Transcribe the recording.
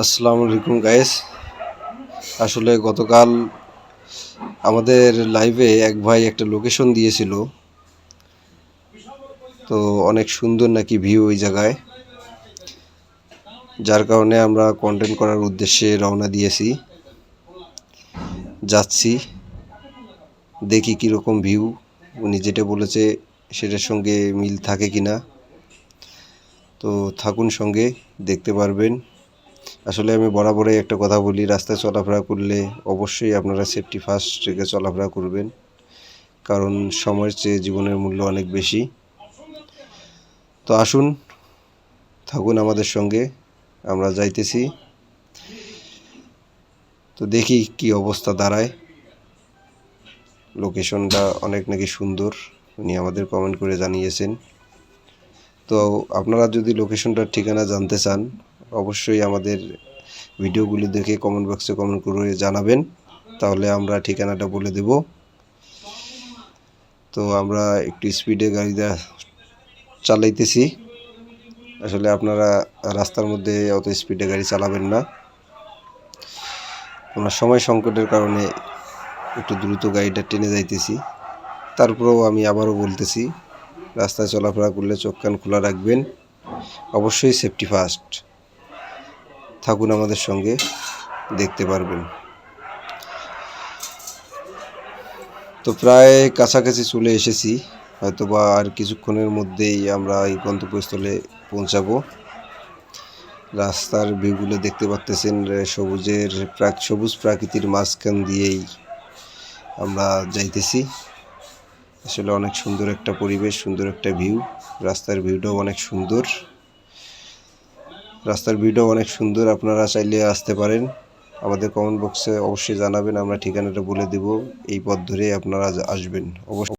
আসসালামু আলাইকুম গাইস। আসলে গতকাল আমাদের লাইভে এক ভাই একটা লোকেশন দিয়েছিল, তো অনেক সুন্দর নাকি ভিউ ওই জায়গায়, যার কারণে আমরা কন্টেন্ট করার উদ্দেশ্যে রওনা দিয়েছি। যাচ্ছি, দেখি কীরকম ভিউ, উনি যেটা বলেছে সেটার সঙ্গে মিল থাকে কিনা। তো থাকুন সঙ্গে, দেখতে পারবেন। আসলে আমি বরাবরই একটা কথা বলি, রাস্তায় চলাফেরা করলে অবশ্যই আপনারা সেফটি ফার্স্ট রেখে চলাফেরা করবেন, কারণ সময়ের চেয়ে জীবনের মূল্য অনেক বেশি। তো আসুন, থাকুন আমাদের সঙ্গে, আমরা যাইতেছি। তো দেখি কি অবস্থা দাঁড়ায়। লোকেশনটা অনেক নাকি সুন্দর, উনি আমাদের কমেন্ট করে জানিয়েছেন। তো আপনারা যদি লোকেশনটার ঠিকানা জানতে চান, অবশ্যই আমাদের ভিডিওগুলি দেখে কমেন্ট বক্সে কমেন্ট করে জানাবেন, তাহলে আমরা ঠিকানাটা বলে দেব। তো আমরা একটু স্পিডে গাড়িটা চালাইতেছি। আসলে আপনারা রাস্তার মধ্যে অত স্পিডে গাড়ি চালাবেন না। আমরা সময় সংকটের কারণে একটু দ্রুত গাড়িটা টেনে যাইতেছি। তারপরেও আমি আবারও বলতেছি, রাস্তায় চলাফেরা করলে চোখ কান খোলা রাখবেন, অবশ্যই সেফটি ফার্স্ট। থাকুন আমাদের সঙ্গে, দেখতে পারবেন। তো প্রায় কাছাকাছি চলে এসেছি, হয়তোবা আর কিছুক্ষণের মধ্যেই আমরা এই গন্তব্যস্থলে পৌঁছাবো। রাস্তার ভিউগুলো দেখতে পাচ্তেছেন, সবুজ প্রাকৃতির মাঝখান দিয়েই আমরা যাইতেছি। আসলে অনেক সুন্দর একটা পরিবেশ, সুন্দর একটা ভিউ। রাস্তার ভিউটাও অনেক সুন্দর। আপনারা চাইলে আসতে পারেন। আমাদের কমেন্ট বক্সে অবশ্যই জানাবেন, আমরা ঠিকানাটা বলে দেব। এই পথ ধরে আপনারা আসবেন অবশ্যই।